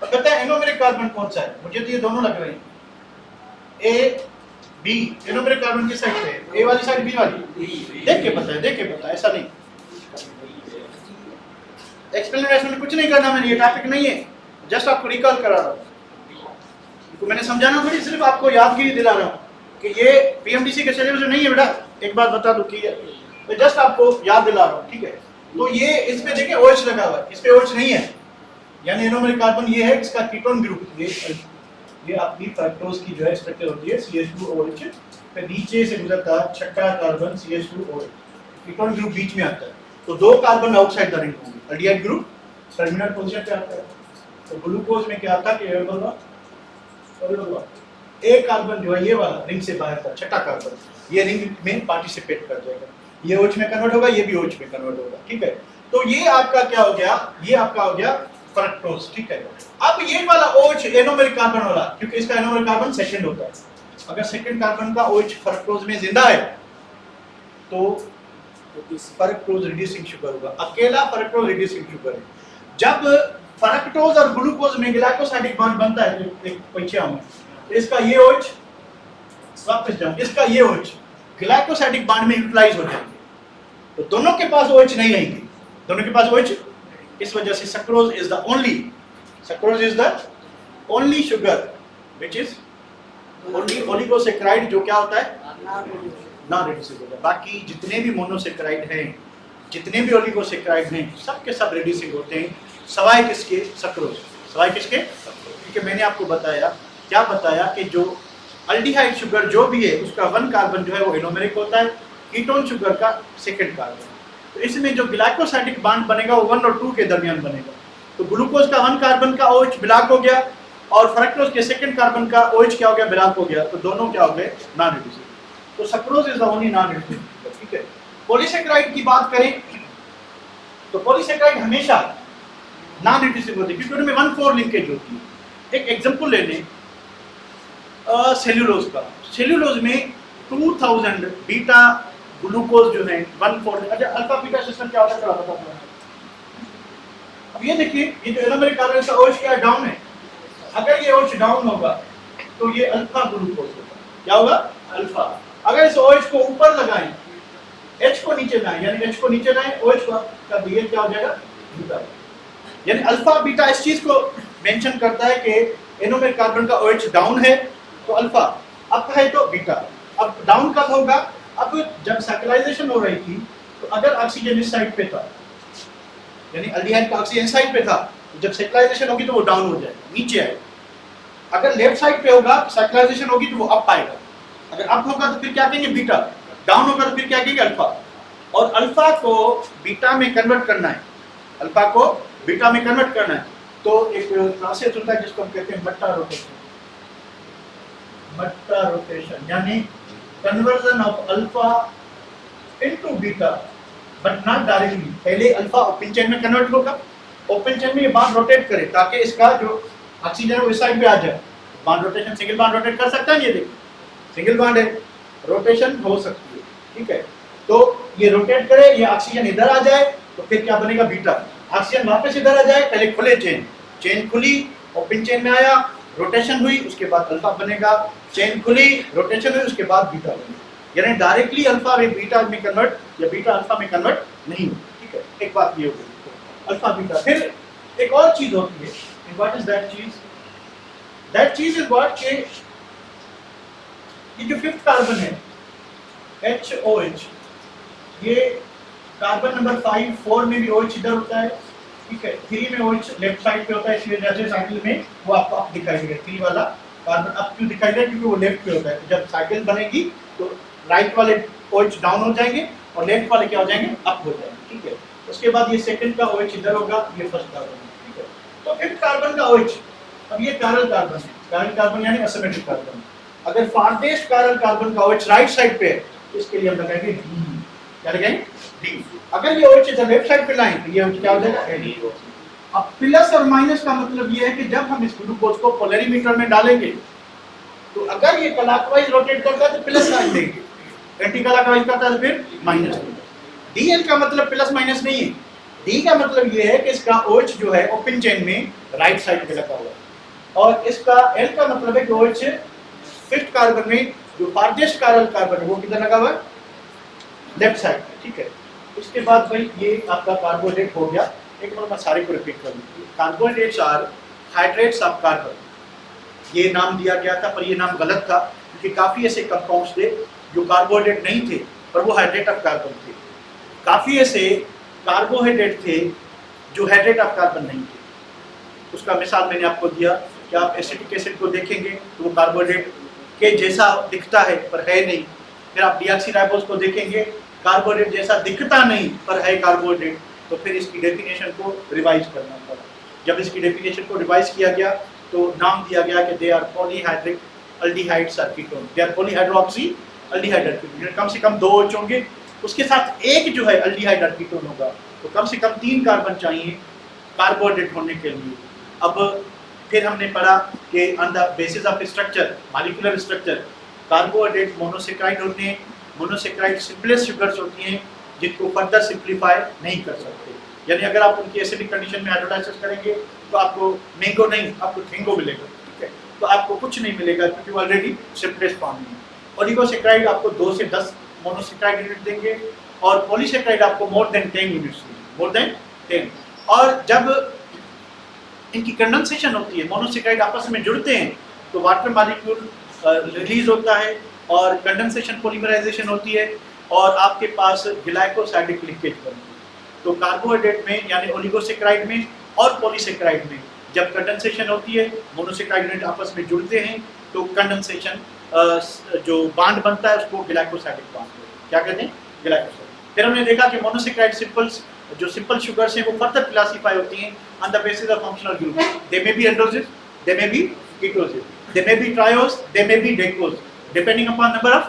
अब कहते हैं एनोमेरिक कार्बन कौन सा है? मुझे तो ये दोनों लग रहे हैं, A, B। एनोमेरिक कार्बन किस साइड पे है? A वाली साइड, B वाली? देख के पता है, देख के पता है, ऐसा नहीं। एक्सप्लेनेशन में कुछ नहीं करना मैंने, ये टॉपिक नहीं है, जस्ट आपको रिकॉल करा रहा हूँ। तो मैंने समझाना थोड़ी, सिर्फ आपको यादगिरी दिला रहा हूँ कि ये PMDC के सिलेबस में नहीं है बेटा, एक बात बता दूं कि मैं जस्ट आपको याद दिला रहा हूँ, ठीक है। तो ये इसमें देखिए OH लगा हुआ है, इस पे OH नहीं है, यानी एनोमेरिक कार्बन ये है, इसका कीटोन ग्रुप। ये आपकी फ्रक्टोज की जो है स्ट्रक्चर होती है, CH2OH, फिर नीचे से गुजरता है छठा कार्बन CH2OH, कीटोन ग्रुप बीच में आता है। तो 2 कार्बन आउटसाइड द रिंग होंगे, एल्डिहाइड ग्रुप टर्मिनल पोजीशन पे आता है। तो ग्लूकोज में क्या आता है कि एक कार्बन जो है ये वाला रिंग से बाहर था, छठा कार्बन, ये रिंग में पार्टिसिपेट कर जाएगा, ये OH में कन्वर्ट होगा, ये भी OH में कन्वर्ट होगा, ठीक है। तो ये आपका क्या हो गया? ये आपका हो गया फ्रक्टोज, ठीक है। अब ये वाला OH एनोमेरिक कार्बन वाला, क्योंकि इसका एनोमेरिक कार्बन सेकंड होता है, अगर सेकंड कार्बन का OH फ्रक्टोज में जिंदा है तो फ्रक्टोज रिड्यूसिंग शुगर होगा, अकेला फ्रक्टोज रिड्यूसिंग शुगर है। जब फ्रक्टोज और ग्लूकोज में ग्लाइकोसाइडिक बॉन्ड बनता है एक पंचया में, इसका ये OH वापस जाओ, इसका ये OH ग्लाइकोसाइडिक बॉन्ड में यूटिलाइज हो जाएंगे, तो दोनों के पास OH नहीं रहेंगे, दोनों के पास OH। इस वजह से sucrose is the only sugar which is only oligosaccharide, जो क्या होता है? Non reducible. बाकी जितने भी मोनोसैकेराइड हैं, जितने भी ओलिगोसैकेराइड हैं, सब के सब रिड्यूसिंग होते हैं, सवाए किसके? सक्रोज। सवाए किसके? क्योंकि मैंने आपको बताया, क्या बताया कि जो एल्डिहाइड शुगर जो भी है उसका 1 कार्बन जो है वो एनोमेरिक होता है, कीटोन शुगर का 2nd कार्बन। तो इसमें जो ग्लाइकोसाइडिक बॉन्ड बनेगा वो 1 और 2 के दरमियान बनेगा। तो ग्लूकोज का 1 कार्बन का OH ब्लॉक हो गया और फ्रक्टोज के 2 कार्बन का OH क्या हो गया, ब्लॉक हो गया। तो दोनों क्या हो गए, नॉन रिड्यूसिबल। तो sucrose is the only non reducible, ठीक है। पॉलीसेकेराइड की बात करें तो पॉलीसेकेराइड हमेशा नॉन रिड्यूसिबल होती है क्योंकि उनमें 1,4 लिंकेज होती है। एक एग्जांपल ले लें सेल्यूलोज का। सेल्यूलोज में 2000 बीटा ग्लूकोज जो है 1,4। अच्छा, अल्फा बीटा सिस्टम क्या होता है बता दो। अब ये देखिए, ये जो एरोमेटिक कार्बन का OH क्या डाउन है। अगर ये OH डाउन होगा तो ये अल्फा ग्लूकोज होगा। क्या होगा, अल्फा। अगर इस OH को ऊपर लगाएं, H को नीचे लाएं, यानी H को नीचे लाएं, OH को का ये क्या हो जाएगा, बीटा। यानी अल्फा बीटा इस चीज को मेंशन करता है कि एरोमेटिक कार्बन का OH डाउन है तो अल्फा, अप है तो बीटा। अब डाउन कब होगा, अब जब साइक्लाइजेशन हो रही थी तो अगर ऑक्सीजन इस साइड पे था, यानी अल्डिहाइड का ऑक्सीजन साइड पे था, तो जब साइक्लाइजेशन होगी तो वो डाउन हो जाएगा, नीचे आएगा। अगर लेफ्ट साइड पे होगा साइक्लाइजेशन होगी तो वो अप आएगा। अगर अप होगा तो फिर क्या कहेंगे, बीटा। डाउन होगा तो फिर क्या कहेंगे, अल्फा। और अल्फा को बीटा में कन्वर्ट करना है, अल्फा को बीटा में कन्वर्ट करना है तो एक प्रोसेस होता है जिसको हम कहते हैं मट्टा रोटेशन। मट्टा रोटेशन यानी conversion of alpha into beta, but not directly. पहले अल्फा ओपन चेन में कन्वर्ट होगा, ओपन चेन में ये बॉन्ड रोटेट करे ताकि इसका जो ऑक्सीजन है वो इस साइड पे आ जाए। Bond rotation, single bond rotate कर सकता है, ये देखिए सिंगल बॉन्ड है, रोटेशन हो सकती है, ठीक है। तो ये रोटेट करे, ये ऑक्सीजन इधर आ जाए तो फिर क्या बनेगा, बीटा। ऑक्सीजन वापस इधर आ जाए, पहले खुले चेन, चेन खुली, ओपन चेन में आया, रोटेशन हुई, उसके बाद अल्फा बनेगा, चेन खुली, रोटेशन हुई, उसके बाद बीटा बनेगा। यानी डायरेक्टली अल्फा में बीटा में कन्वर्ट या बीटा अल्फा में कन्वर्ट नहीं होगा, ठीक है। एक बात ये हो गई अल्फा बीटा। फिर एक और चीज होती है, व्हाट इज दैट चीज? दैट चीज इज व्हाट के ये जो 5th कार्बन है HOH, ये कार्बन नंबर 5, 4 में भी OH इधर होता है, ठीक है। 3 में OH लेफ्ट साइड पे होता है, इसलिए जैसे साइकिल में वो आपको अप दिखाई देगा। 3 वाला कार्बन अप क्यों दिखाई देगा, क्योंकि वो लेफ्ट पे होता है। तो जब साइकिल बनेगी तो राइट वाले OH डाउन हो जाएंगे और लेफ्ट वाले क्या हो जाएंगे, अप हो जाएंगे, ठीक है। उसके बाद ये सेकंड का OH इधर होगा, ये फर्स्ट कार्बन, ठीक है। तो 5th कार्बन का OH, अब ये पैरेलल कार्बन है, पैरेलल कार्बन यानी असिमेट्रिक कार्बन। अगर फार्देस्ट पैरेलल कार्बन का OH राइट साइड पे है तो इसके लिए हम लगाएंगे D। क्या लगाएंगे, D। अगर ये OH इधर लेफ्ट साइड पे लाएं तो ये क्या हो जाएगा, N। अब प्लस और माइनस का मतलब ये है कि जब हम इस ग्लूकोज को पोलरिमीटर में डालेंगे तो अगर ये क्लॉकवाइज रोटेट करता है तो प्लस साइन देंगे, एंटी क्लॉकवाइज करता है तो फिर माइनस देंगे। DL का मतलब प्लस माइनस नहीं है, D का मतलब ये है कि इसका OH जो है ओपन चेन में राइट साइड पे लगा हुआ है, और इसका L का मतलब है कि OH 5th कार्बन में जो फार्देस्ट कार्बन है वो किधर लगा हुआ है, लेफ्ट साइड, ठीक है। उसके बाद भाई ये आपका कार्बोहाइड्रेट हो गया। एक बार मैं सारे को रिपीट कर दूं। Carbohydrates are hydrates of carbon. ये नाम दिया गया था पर ये नाम गलत था क्योंकि काफ़ी ऐसे कंपाउंड्स थे जो कार्बोहाइड्रेट नहीं थे पर वो हाइड्रेट ऑफ कार्बन थे। काफ़ी ऐसे कार्बोहाइड्रेट थे जो हाइड्रेट ऑफ कार्बन नहीं थे। उसका मिसाल मैंने आपको दिया कि आप एसिटिक एसिड को देखेंगे तो वो कार्बोहाइड्रेट के जैसा दिखता है पर है नहीं। फिर आप डीऑक्सीराइबोज को देखेंगे, कार्बोहाइड्रेट जैसा दिखता नहीं पर है कार्बोहाइड्रेट। तो फिर इसकी डेफिनेशन को रिवाइज करना पड़ा। जब इसकी डेफिनेशन को रिवाइज किया गया तो नाम दिया गया कि they are polyhydric aldehydes or ketone, they are polyhydroxy aldehyde ketone. कम से कम 2 OH होंगे, उसके साथ एक जो है अल्डिहाइड कीटोन होगा, तो कम से कम 3 कार्बन चाहिए कार्बोहाइड्रेट होने के लिए। अब फिर हमने पढ़ा कि on the basis of structure, molecular structure, carbohydrate monosaccharide होते हैं। मोनोसेक्राइड सिंपलेस्ट शुगर्स होती हैं जिनको फर्दर सिंप्लीफाई नहीं कर सकते। यानी अगर आप उनकी एसिडिक कंडीशन में हाइड्रोलाइसिस करेंगे तो आपको मैंगो नहीं, आपको थिंगो मिलेगा, ठीक है। तो आपको कुछ नहीं मिलेगा क्योंकि वो ऑलरेडी सिंपलेस्ट फॉर्म में है। ओलिगोसेक्राइड आपको 2 से 10 मोनोसेक्राइड यूनिट देंगे और पॉलीसेक्राइड आपको मोर देन 10 यूनिट्स देंगे, मोर देन 10। और जब इनकी कंडेंसेशन होती है, मोनोसेक्राइड आपस में जुड़ते हैं तो वाटर मॉलिक्यूल रिलीज होता है और कंडेंसेशन पॉलीमराइजेशन होती है और आपके पास ग्लाइकोसाइडिक लिंकेज बनती है। तो कार्बोहाइड्रेट में यानी ओलिगोसेक्राइड में और पॉलीसेक्राइड में जब कंडेंसेशन होती है, मोनोसेक्राइड यूनिट आपस में जुड़ते हैं तो कंडेंसेशन जो बॉन्ड बनता है उसको ग्लाइकोसाइडिक बॉन्ड, क्या कहते हैं, ग्लाइकोसाइड। फिर हमने देखा कि मोनोसेक्राइड सिंपल्स जो सिंपल शुगर्स हैं वो फर्दर क्लासिफाई होती हैं on the basis of functional group. They may be aldoses, they may be ketoses, they may be triose, they may be decose, depending upon number of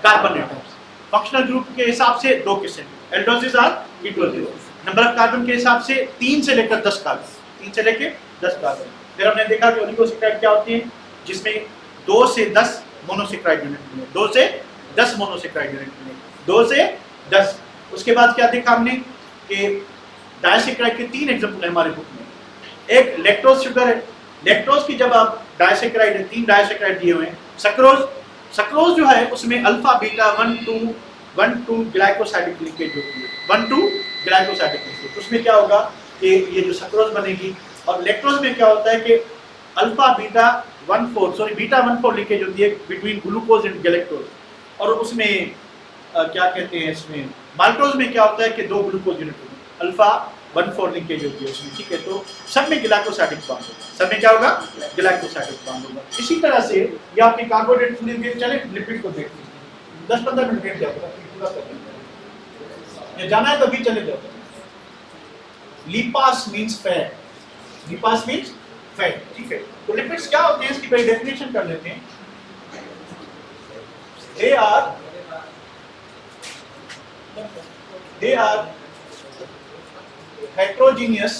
carbon atoms. Functional group के हिसाब से दो किस्म, एल्डोजेस और कीटोजेस. Number of carbon के हिसाब से 3 से लेकर 10 कार्बन, 3 से लेकर 10 कार्बन. फिर हमने देखा कि ओलिगोसेक्राइड क्या होती है, जिसमें 2 से 10 मोनोसेक्राइड यूनिट मिले, 2 से 10 मोनोसेक्राइड यूनिट मिले, 2 से 10. उसके बाद क्या देखा हमने कि डाइसेक्राइड के 3 एग्जांपल है हमारे बुक में. एक लैक्टोज शुगर है, लैक्टोज की जब आप डाइसेक्राइड है, 3 डाइसेक्राइड दिए हुए हैं. सक्रोज जो है उसमें अल्फा बीटा 1 2 ग्लाइकोसाइडिक लिंकेज होती है, 1 2 ग्लाइकोसाइडिक लिंकेज. उसमें क्या होगा कि ये जो सक्रोज बनेगी. और लैक्टोज में क्या होता है कि अल्फा बीटा 1 4 लिंकेज होती है बिटवीन ग्लूकोज एंड गैलेक्टोज. और उसमें क्या कहते हैं, इसमें माल्टोज में क्या होता है कि 2 ग्लूकोज यूनिट होती है, अल्फा 1 4 लिंकेज होती है उसमें. ठीक है, तो सब में ग्लाइकोसाइडिक बॉन्ड होगा, सब में क्या होगा, ग्लाइकोसाइडिक बॉन्ड होगा. इसी तरह से ये आपकी कार्बोहाइड्रेट लिंकेज. चले लिपिड को देखते हैं, 10-15 मिनट लेट जाएगा पूरा करना. ये जाना है तो भी चले जाओ. लिपास मींस फैट, लिपास मींस फैट. ठीक है, तो लिपिड्स क्या होते हैं इसकी पहले डेफिनेशन कर लेते हैं. they are heterogeneous.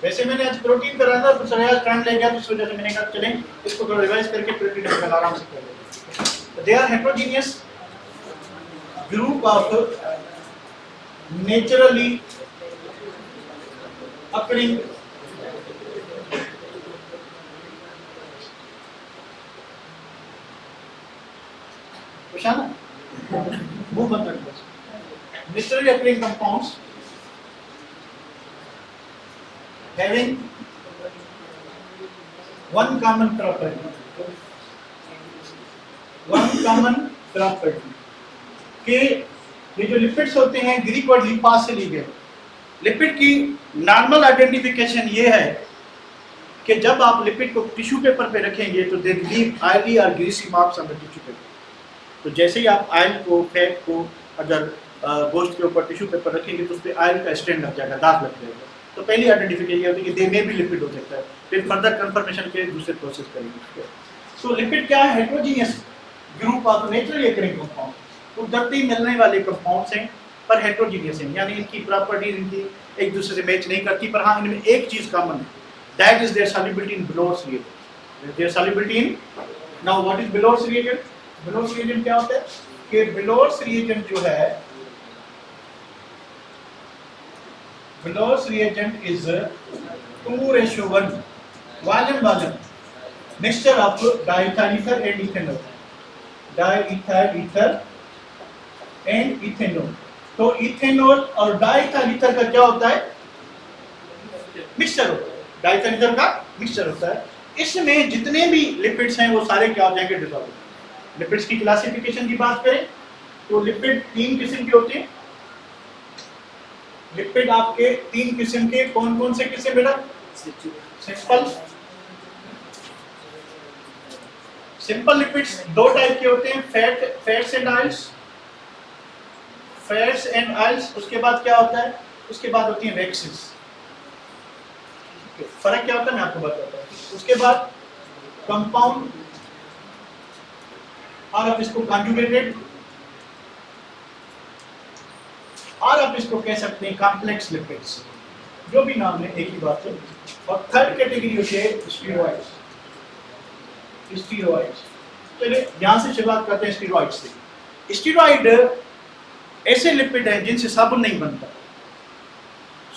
वैसे मैंने आज प्रोटीन कराया था, तो आज टाइम ले गया, तो इस वजह से मैंने कहा चलें इसको थोड़ा रिवाइज करके प्रोटीन का आराम से कर लेते. they are heterogeneous group of naturally occurring naturally occurring compounds having one common property. कि ये जो लिपिड्स होते हैं ग्रीक वर्ड लिपास से लिए गए. लिपिड की नॉर्मल आइडेंटिफिकेशन ये है कि जब आप लिपिड को टिश्यू पेपर पे रखेंगे तो दे लीव ऑयली और greasy marks on the tissue paper. तो जैसे ही आप ऑयल को, फैट को अगर गोश्त के ऊपर टिश्यू पेपर रखेंगे तो उस पर ऑयल का स्टैंड लग जाएगा, दाग लग जाएगा. तो पहली आइडेंटिफिकेशन ये होती है कि दे में भी लिपिड हो सकता है. फिर फर्दर कंफर्मेशन के दूसरे प्रोसेस करेंगे. सो लिपिड क्या है, heterogeneous group of naturally occurring compound. कुदरती मिलने वाले कंपाउंड्स हैं पर हेटेरोजेनियस हैं, यानी इनकी प्रॉपर्टीज इनकी एक दूसरे से मैच नहीं करती, पर हाँ इनमें एक चीज कॉमन है, that is their solubility in Bial's reagent. Their solubility in. Now what is Bial's reagent? Bial's reagent क्या होता है कि बिलोर्स रिएजेंट जो है, Bilo's reagent is 2:1 volume mixture of diethyl ether and ethanol. Diethyl ether and ethanol. तो ethanol और diethyl ether का क्या होता है, मिक्सचर होता है. डाइथाइल ईथर का मिक्सचर होता है. इसमें जितने भी लिपिड्स हैं वो सारे क्या हो जाएंगे, डिसॉल्व. लिपिड्स की क्लासिफिकेशन की बात करें तो लिपिड 3 किस्म के होते हैं. लिपिड आपके 3 किस्म के, कौन कौन से किस्म बेटा? सिंपल लिपिड्स 2 टाइप के होते हैं, fats and oils. Fats and oils. उसके बाद क्या होता है, उसके बाद होती है वैक्सेस. फर्क क्या होता है मैं आपको बताता हूँ. उसके बाद कंपाउंड और आप इसको कॉन्जुगेटेड और आप इसको कह सकते हैं कॉम्प्लेक्स लिपिड्स, जो भी नाम है एक ही बात है. और थर्ड कैटेगरी होती है स्टेरॉइड्स. स्टेरॉइड्स चलिए यहाँ से शुरुआत करते हैं स्टेरॉइड से. स्टेरॉइड ऐसे लिपिड हैं जिनसे साबुन नहीं बनता.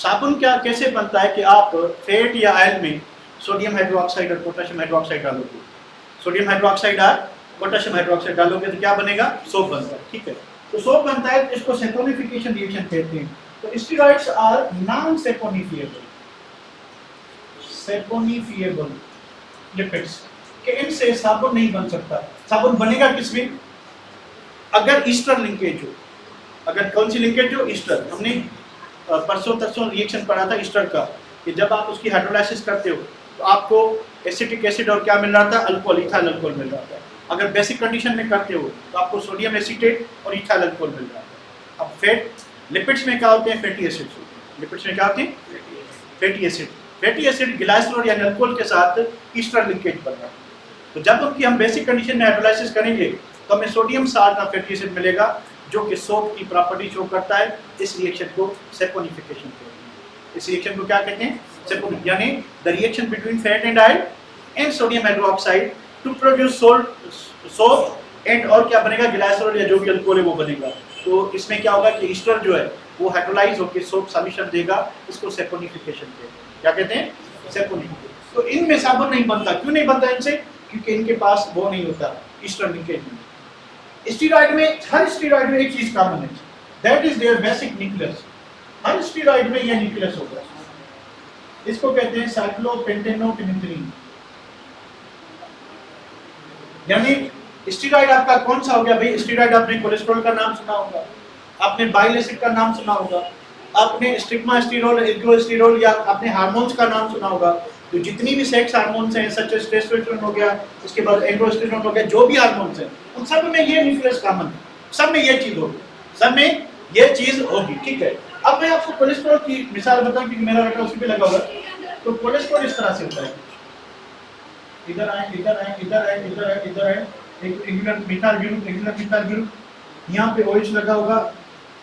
साबुन क्या कैसे बनता है कि आप फैट या ऑयल में सोडियम हाइड्रोक्साइड और पोटेशियम हाइड्रोक्साइड डालोगे. सोडियम हाइड्रोक्साइड और पोटेशियम हाइड्रोक्साइड डालोगे तो क्या बनेगा, सोप बनता है. ठीक है, तो सोप बनता है, तो इसको सेपोनिफिकेशन रिएक्शन कहते हैं. तो स्टेरॉइड्स आर नॉन सेपोनिफिएबल लिपिड्स कि इनसे साबुन नहीं बन सकता. साबुन बनेगा किसमें, अगर ईस्टर लिंकेज हो. अगर कौन सी लिंकेज हो, ईस्टर. हमने परसों तरसों रिएक्शन पढ़ा था ईस्टर का, कि जब आप उसकी हाइड्रोलाइसिस करते हो तो आपको एसिटिक एसिड और क्या मिल रहा था, अल्कोहल, इथाइल अल्कोहल मिल रहा था. अगर बेसिक कंडीशन में करते हो तो आपको सोडियम एसीटेट और इथाइल अल्कोहल मिल रहा है. अब लिपिड्स में क्या होते हैं? फैटी एसिड्स होते हैं। लिपिड्स में क्या होते हैं? Fatty acid. Fatty acid glycerol या अल्कोहल के साथ ईस्टर लिंकेज बन रहा है। तो जब उनकी हम बेसिक कंडीशन में हाइड्रोलाइसिस करेंगे तो हमें सोडियम साल्ट का फैटी एसिड मिलेगा जो कि सोप की प्रॉपर्टी शो करता है। इस रिएक्शन को सेपोनिफिकेशन कहते हैं। इस रिएक्शन को क्या कहते हैं? सेपोनिक, यानी the reaction between fat and oil and sodium hydroxide to produce soap and और क्या बनेगा? ग्लाइसरॉल या जो भी अल्कोहल है वो बनेगा। तो इसमें क्या होगा कि ईस्टर जो है वो हाइड्रोलाइज होकर सोप सॉल्यूशन देगा। इसको सेपोनिफिकेशन कहते हैं। क्या कहते हैं? सेपोनिफिकेशन। तो इनमें साबुन नहीं बनता। क्यों नहीं बनता इनसे? क्योंकि इनके पास वो नहीं होता ईस्टर लिंकेज में। स्टीरॉयड में, हर स्टीरॉयड में एक चीज कॉमन है, that is their basic nucleus. हर स्टीरॉयड में यह न्यूक्लियस होगा। इसको कहते हैं साइक्लोपेंटेनोपेनिथिलीन। यानी स्टीरॉयड आपका कौन सा हो गया भाई? स्टीरॉयड आपने कोलेस्ट्रॉल का नाम सुना होगा, आपने बाइल एसिड का नाम सुना होगा, आपने स्टिग्मास्टेरोल, इर्गोस्टेरोल या आपने हार्मोन्स का नाम सुना होगा। तो जितनी भी सेक्स हार्मोन्स हैं, सच एज टेस्टोस्टेरोन हो गया, उसके बाद एंड्रोस्टेरोन हो गया, जो भी हार्मोन्स हैं उन सब में ये न्यूक्लियस कॉमन है। सब में ये चीज होगी, सब में ये चीज होगी। ठीक है। अब मैं आपको कोलेस्ट्रॉल की मिसाल बताऊं क्योंकि मेरा बेटा उसी पे लगा हुआ है। तो कोलेस्ट्रॉल इस तरह से होता है, इधर आए, इधर आए, इधर आए, इधर आए, इधर आए, एक regular methyl group, regular methyl group, यहाँ पे OH लगा होगा,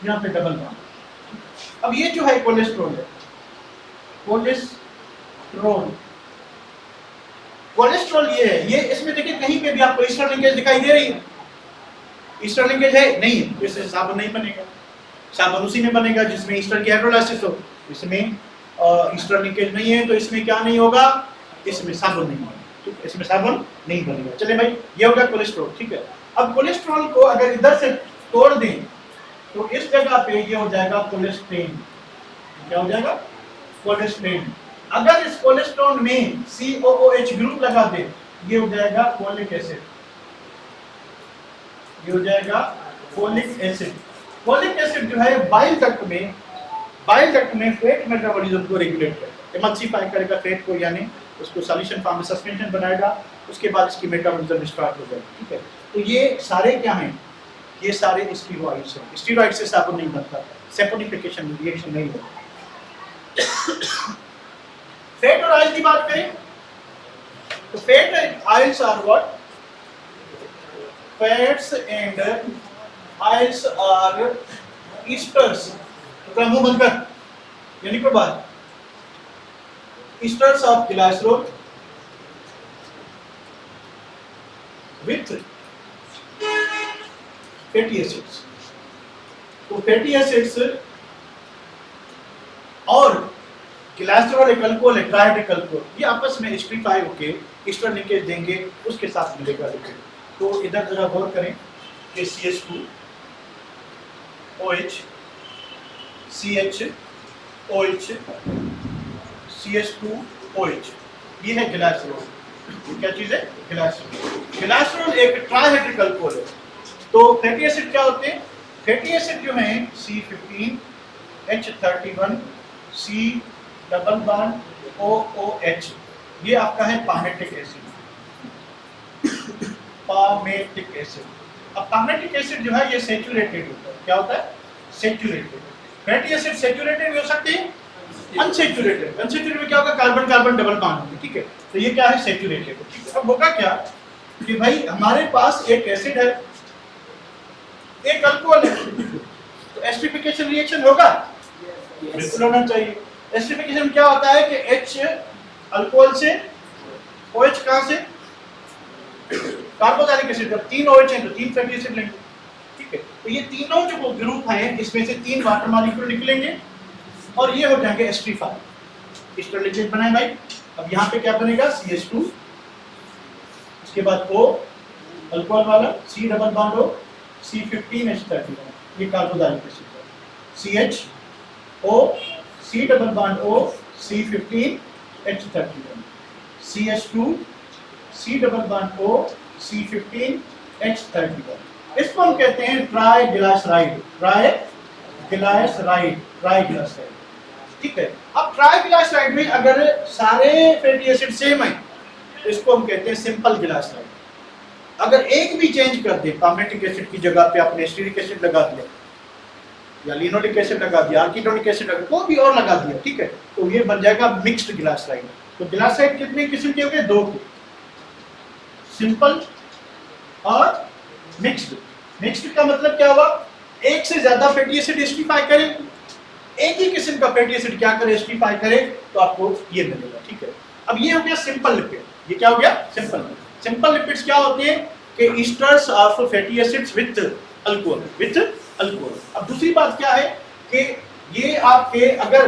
यहाँ पे डबल बॉन्ड। अब ये जो है कोलेस्ट्रॉल है, कोलेस्ट्रॉल ये है। ये इसमें देखिए कहीं पे भी आपको ईस्टर लिंकेज दिखाई दे रही है? ईस्टर लिंकेज है? नहीं है। तो इससे साबुन नहीं बनेगा। साबुन उसी में बनेगा जिसमें ईस्टर की हाइड्रोलाइसिस हो। इसमें ईस्टर लिंकेज नहीं है तो इसमें क्या नहीं होगा? इसमें साबुन नहीं होगा। इसमें साबुन नहीं बनेगा। चले भाई, ये होगा कोलेस्ट्रॉल। ठीक है। अब कोलेस्ट्रॉल को अगर इधर से तोड़ दें तो इस जगह पे ये हो जाएगा कोलेस्ट्रेन। क्या हो जाएगा? कोलेस्ट्रेन। अगर इस कोलेस्ट्रॉल में COOH ग्रुप लगा दे, ये हो जाएगा फोलिक एसिड। ये हो जाएगा फोलिक एसिड। फोलिक एसिड जो है बाइल डक्ट में फैट मेटाबॉलिज्म को रेगुलेट करेगा, एमल्सिफाई करेगा फैट को, यानी उसको सॉल्यूशन फॉर्म में सस्पेंशन बनाएगा। उसके बाद इसकी मेटाबॉलिज्म स्टार्ट हो जाएगी। ठीक है। तो ये सारे क्या हैं? ये सारे स्टीरॉइड्स हैं। स्टीरॉइड से साबुन नहीं बनता, सेपोनिफिकेशन रिएक्शन नहीं होता। फैट और ऑयल की बात करें तो fat and oils are what? Fats and oils are esters. तो मुंह बंद कर, यानी कोई बात, esters of glycerol with fatty acids. तो फैटी एसिड्स और ग्लाइसरॉल एक अल्कोहल है, ट्राइहाइड्रिक अल्कोहल, ये आपस में एस्टरीफाई होके ईस्टर लिंकेज देंगे, उसके साथ मिलेगा लिपिड। तो इधर जरा गौर करें कि CH2 OH CH OH CH2 OH, ये है ग्लाइसरॉल। क्या चीज है? ग्लाइसरॉल। ग्लाइसरॉल एक ट्राइहाइड्रिक अल्कोहल है। तो फैटी एसिड क्या होते हैं? फैटी एसिड जो है C15 H31 C double bond OOH, ये आपका है पामेटिक एसिड। Palmitic acid. अब पामेटिक एसिड जो है ये सैचुरेटेड होता है। क्या होता है? सैचुरेटेड। फैटी एसिड सैचुरेटेड भी हो सकते हैं, अनसैचुरेटेड। अनसैचुरेटेड में क्या होगा? कार्बन कार्बन डबल बॉन्ड होंगे। ठीक है। तो ये क्या है? सैचुरेटेड। ठीक है। अब होगा क्या कि भाई हमारे पास एक एसिड है, एक अल्कोहल है, तो एस्टरीफिकेशन रिएक्शन होगा? बिल्कुल होना चाहिए। एस्टरीफिकेशन क्या होता है कि H अल्कोहल से, OH कहां से? Carboxylic acid. जब 3 OH हैं तो 3 फैटी एसिड लेंगे। ठीक है। तो ये तीनों जो ग्रुप हैं इसमें से 3 वाटर मॉलिक्यूल निकलेंगे और ये हो जाएंगे एस्टरीफाई। ईस्टर लिंकेज बनाए भाई। अब यहाँ पे क्या बनेगा? CH2, उसके बाद O अल्कोहल वाला, C double bond O, C15 H31, ये कार्बोक्सिलिक एसिड है। CHO C double bond O C15 H31, CH2 C double bond O C15 H31। इसको हम कहते हैं ट्राइग्लिसराइड। ट्राइग्लिसराइड। ठीक है। अब ट्राइग्लिसराइड में अगर सारे फैटी एसिड सेम है तो इसको हम कहते हैं सिंपल ग्लिसराइड। अगर एक भी चेंज कर दे, पामेटिक एसिड की जगह पे आपने एस्टेरिक एसिड लगा दिया या लिनोलिक एसिड लगा दिया, आर्किटोनिक एसिड लगा, कोई भी और लगा दिया, ठीक है, तो ये बन जाएगा मिक्स्ड ग्लिसराइड। तो ग्लिसराइड कितने किस्म के हो गए? 2 के, सिंपल और मिक्स्ड। मिक्स्ड का मतलब क्या हुआ? एक से ज्यादा फैटी एसिड एस्टिफाई करे, एक ही किस्म का फैटी एसिड क्या करे? एस्टिफाई करे, तो आपको ये मिलेगा, ठीक है। अब ये हो गया सिंपल लिपिड। ये क्या हो गया? सिंपल। सिंपल लिपिड्स क्या होते हैं कि esters of fatty acids with alcohol, with alcohol. अब दूसरी बात क्या है कि ये आपके अगर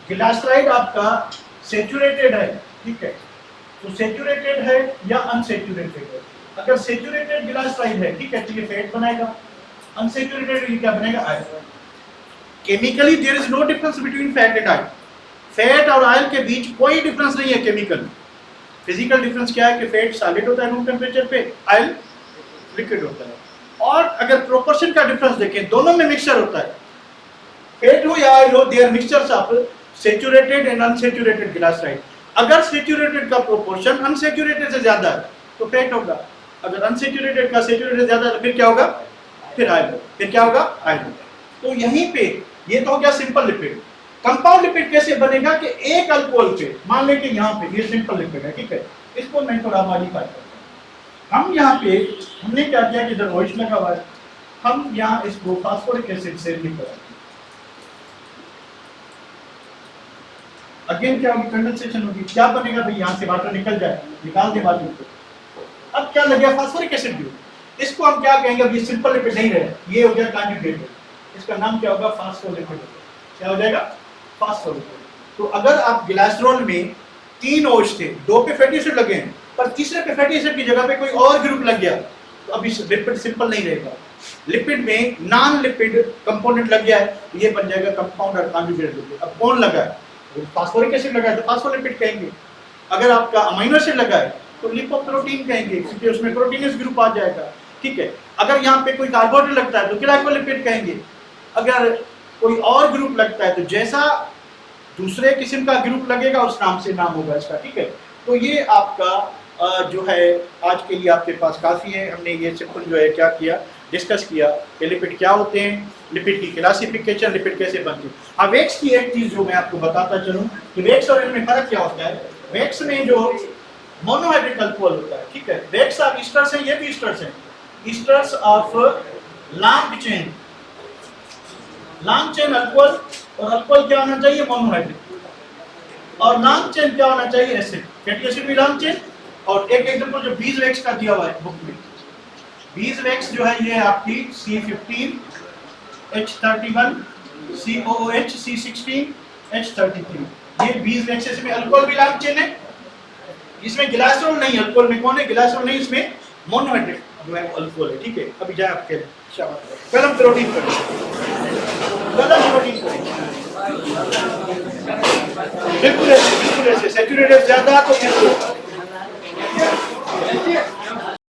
ग्लिसराइड आपका सैचुरेटेड है, ठीक है, तो सैचुरेटेड है या अनसैचुरेटेड है। अगर सैचुरेटेड ग्लिसराइड है, ठीक है, तो ये फैट बनाएगा, अनसैचुरेटेड ये क्या बनेगा? Oil. Chemically there is no difference between fat and oil. Fat और ऑयल के बीच कोई डिफरेंस नहीं है केमिकल। फिजिकल डिफरेंस क्या है कि फैट सॉलिड होता है रूम टेम्परेचर पे, ऑयल लिक्विड होता है। और अगर प्रोपोर्शन का डिफरेंस देखें, दोनों में मिक्सचर होता है, फैट हो या ऑयल हो, they are mixtures of saturated and unsaturated glyceride. अगर सैचुरेटेड का प्रोपोर्शन अनसैचुरेटेड से ज्यादा है तो फैट होगा, अगर अनसैचुरेटेड का सैचुरेटेड ज्यादा है तो फिर क्या होगा? फिर ऑयल। फिर क्या होगा? ऑयल। तो यहीं पे ये तो हो गया सिंपल लिपिड। कंपाउंड लिपिड कैसे बनेगा कि एक अल्कोहल पे, मान लें कि यहाँ पे ये सिंपल लिपिड है, ठीक है, इसको मैं थोड़ा मॉडिफाई करता हूँ। हम यहाँ पे हमने क्या किया कि इधर OH लगा हुआ है, हम यहाँ इसको फास्फोरिक एसिड से लिख रहे हैं। अगेन क्या होगी? कंडेंसेशन होगी। क्या बनेगा भाई? यहाँ से वाटर निकल जाए, निकाल दे वाटर को। अब क्या लग गया? Phosphoric acid group. इसको हम क्या कहेंगे? अब ये सिंपल लिपिड नहीं रहे, ये हो गया कॉन्जुगेटेड। इसका नाम क्या होगा? फास्फोलिपिड। क्या हो जाएगा? फास्फोलिपिड। तो अगर आप ग्लिसरॉल में 3 OH थे, 2 पे फैटी एसिड लगे हैं, पर तीसरे पे फैटी एसिड की जगह पे कोई और ग्रुप लग गया, तो अब इस लिपिड सिंपल नहीं रहेगा। लिपिड में नॉन लिपिड कंपोनेंट लग गया है, ये बन जाएगा कंपाउंड और कॉन्जुगेटेड लिपिड। अब कौन लगा है? फास्फोरिक एसिड लगा है तो फास्फोलिपिड कहेंगे। अगर आपका अमीनो एसिड लगा है तो लिपोप्रोटीन कहेंगे, क्योंकि उसमें प्रोटीनस ग्रुप आ जाएगा, ठीक है। अगर यहाँ पे कोई कार्बोहाइड्रेट लगता है तो ग्लाइकोलिपिड कहेंगे। अगर कोई और ग्रुप लगता है तो जैसा दूसरे किस्म का ग्रुप लगेगा उस नाम से नाम होगा इसका, ठीक है। तो ये आपका जो है आज के लिए आपके पास काफ़ी है। हमने ये सिंपल जो है क्या किया, डिस्कस किया कि लिपिड क्या होते हैं, लिपिड की क्लासिफिकेशन, लिपिड कैसे बनती है। हाँ, वैक्स की एक चीज़ जो मैं आपको बताता चलूँ कि वैक्स और इनमें फ़र्क क्या होता है। वैक्स में जो मोनोहाइड्रिक अल्कोहल होता है, ठीक है, वैक्स ऑफ ईस्टर्स हैं, ये भी ईस्टर्स हैं, esters of long chain, long chain alcohol. और अल्कोहल क्या होना चाहिए? मोनोहाइड्रिक। और लॉन्ग चेन क्या होना चाहिए? एसिड। फैटी एसिड भी लॉन्ग चेन। और एक एग्जांपल जो बीज वैक्स का दिया हुआ है बुक में, बीज वैक्स जो है ये आपकी C15 H31 COOH C16 H33, ये बीज वैक्स। इसमें अल्कोहल भी लॉन्ग चेन है, इसमें ग्लिसरॉल नहीं, अल्कोहल में कौन है? ग्लिसरॉल नहीं, इसमें मोनोहाइड्रिक जो है अल्कोहल है, ठीक है। अभी जाए आपके पहले हम प्रोटीन करें, बिल्कुल ऐसे सैचुरेटेड ज्यादा तो